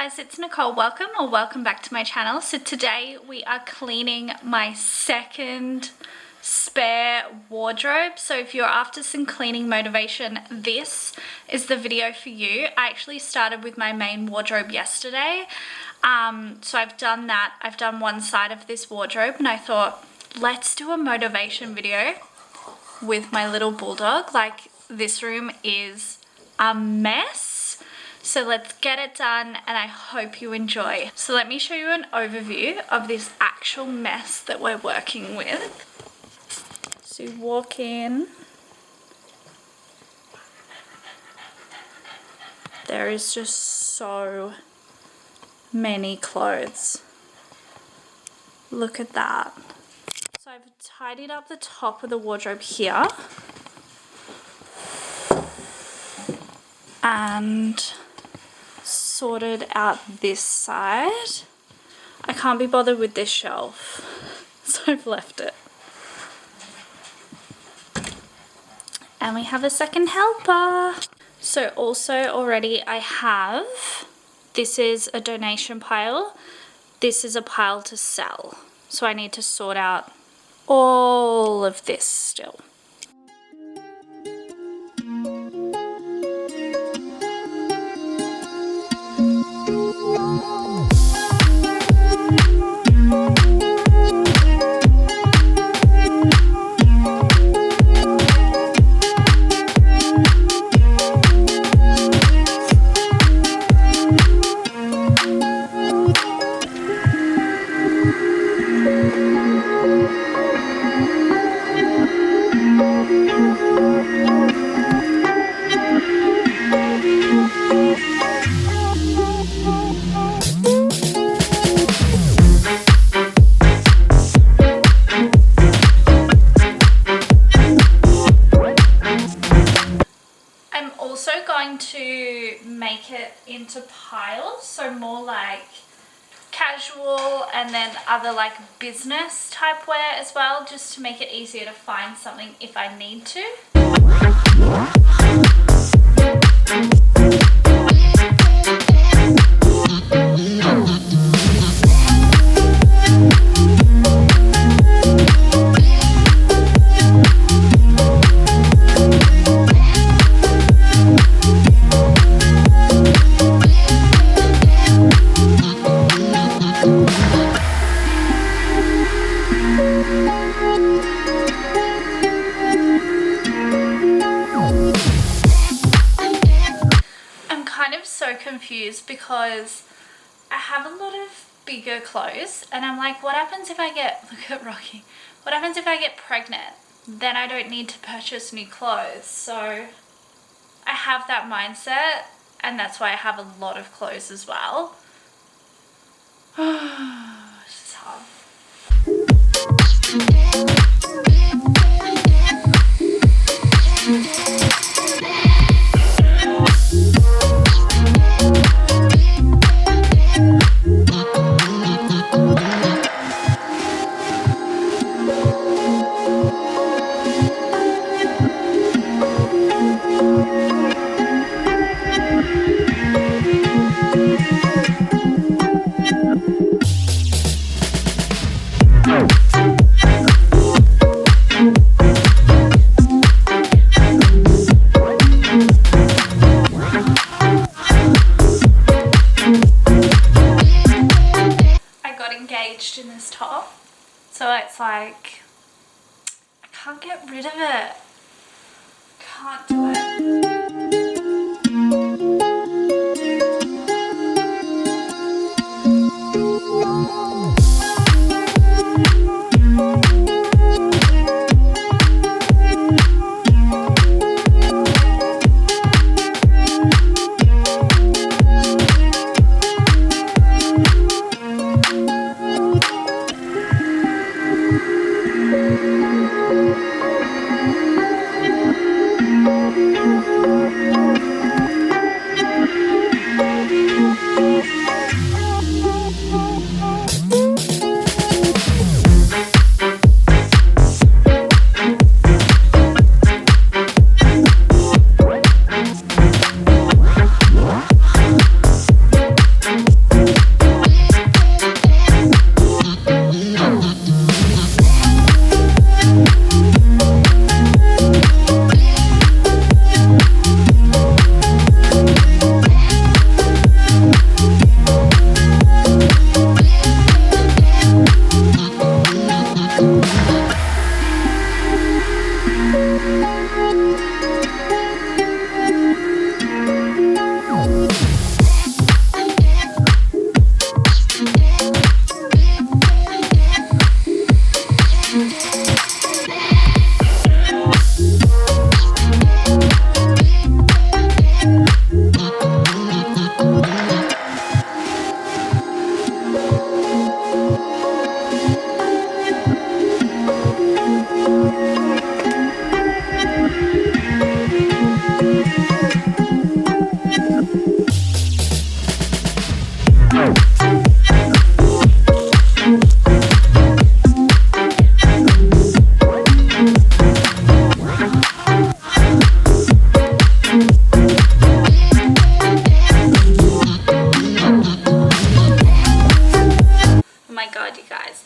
guys, it's Nicole. Welcome back to my channel. So today we are cleaning my second spare wardrobe. So if you're after some cleaning motivation, this is the video for you. I actually started with my main wardrobe yesterday. So I've done that. I've done one side of this wardrobe and I thought, let's do a motivation video with my little bulldog. Like, this room is a mess. So let's get it done and I hope you enjoy. So let me show you an overview of this actual mess that we're working with. So you walk in. There is just so many clothes. Look at that. So I've tidied up the top of the wardrobe here. And sorted out this side. I can't be bothered with this shelf, so I've left it. And we have a second helper. So also already I have, this is a donation pile. This is a pile to sell. So I need to sort out all of this still. To make it into piles, so more like casual and then other like business type wear as well, just to make it easier to find something if I need to. Confused because I have a lot of bigger clothes and I'm like, what happens if I get, look at Rocky, what happens if I get pregnant? Then I don't need to purchase new clothes. So I have that mindset and that's why I have a lot of clothes as well. This is hard. In this top, so it's like I can't get rid of it. Can't do it.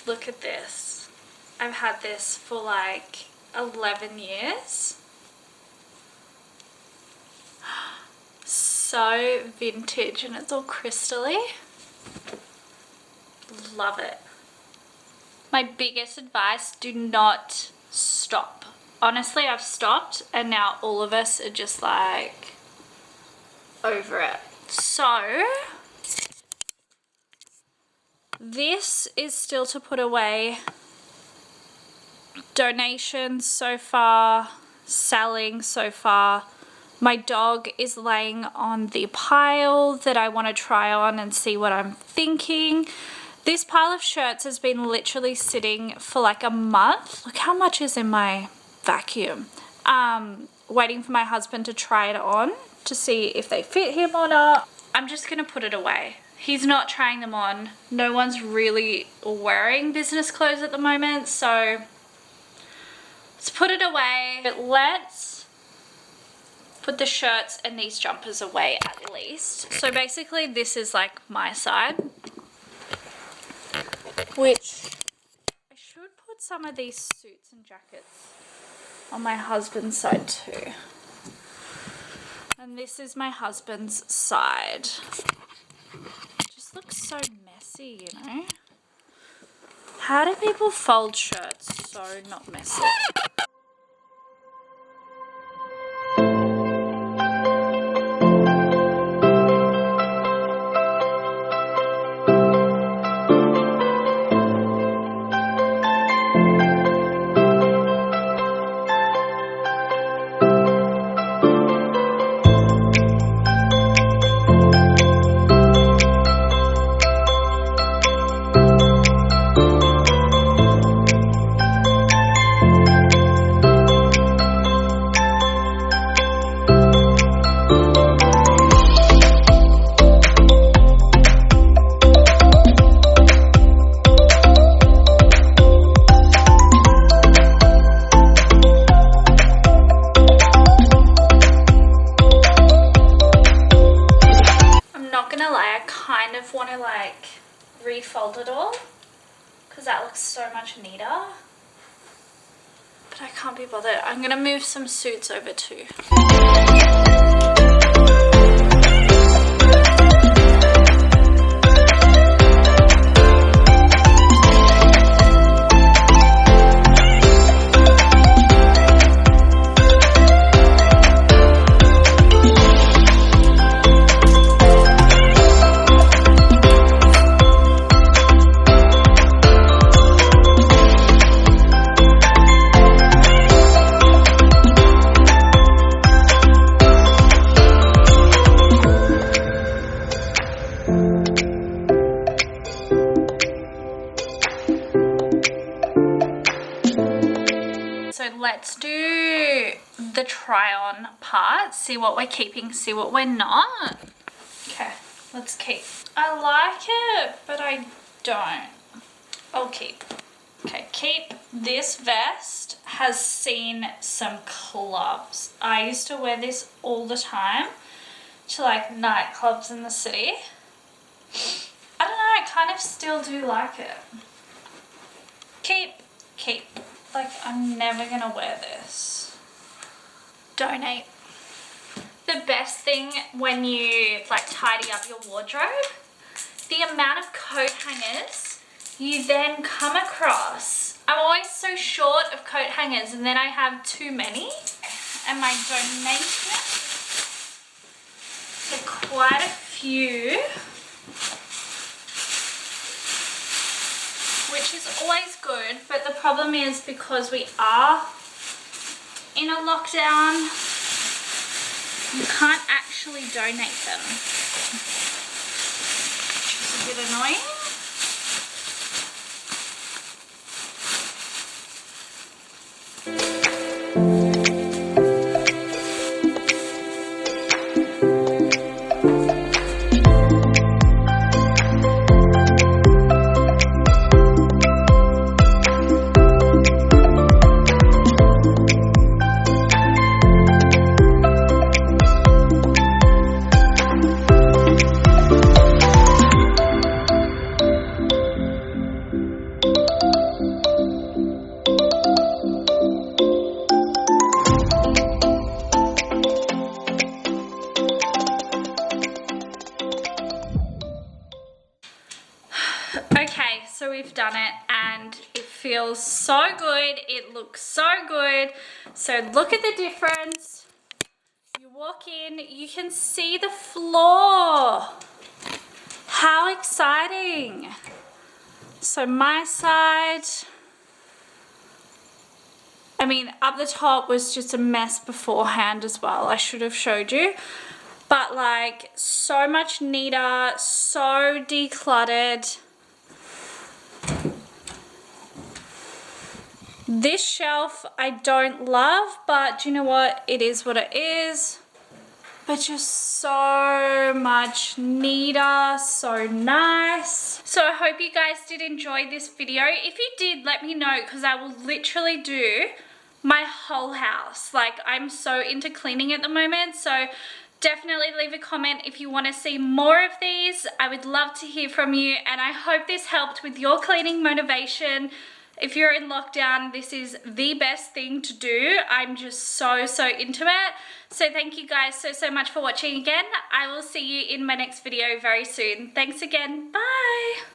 Look at this. I've had this for like 11 years. So vintage, and it's all crystally. Love it. My biggest advice, do not stop. Honestly, I've stopped and now all of us are just like over it. So this is still to put away. Donations so far, selling so far. My dog is laying on the pile that I want to try on and see what I'm thinking. This pile of shirts has been literally sitting for like a month. Look how much is in my vacuum. Waiting for my husband to try it on to see if they fit him or not. I'm just gonna put it away. He's not trying them on. No one's really wearing business clothes at the moment, so let's put it away. But let's put the shirts and these jumpers away at least. So basically this is like my side, which I should put some of these suits and jackets on my husband's side too. And this is my husband's side. Looks so messy, you know. How do people fold shirts so not messy? Want to like refold it all because that looks so much neater, but I can't be bothered. I'm gonna move some suits over too. Let's do the try on part, see what we're keeping, see what we're not. Okay, let's keep. I like it, but I don't. I'll keep. Okay, keep. This vest has seen some clubs. I used to wear this all the time to like nightclubs in the city. I don't know, I kind of still do like it. Keep, keep. Like, I'm never gonna wear this. Donate. The best thing when you like tidy up your wardrobe, the amount of coat hangers you then come across. I'm always so short of coat hangers and then I have too many. And my donation, so quite a few, which is always good, but the problem is because we are in a lockdown, you can't actually donate them, which is a bit annoying. so we've done it and it feels so good. It looks so good. So look at the difference. You walk in, you can see the floor. How exciting. So my side, I mean, up the top was just a mess beforehand as well. I should have showed you. But like, so much neater, so decluttered. This shelf I don't love, but do you know what? It is what it is. But just so much neater, so nice. So I hope you guys did enjoy this video. If you did, let me know, because I will literally do my whole house. Like, I'm so into cleaning at the moment, so definitely leave a comment if you want to see more of these. I would love to hear from you, and I hope this helped with your cleaning motivation. If you're in lockdown, this is the best thing to do. I'm just so into it. So thank you guys so much for watching again. I will see you in my next video very soon. Thanks again. Bye.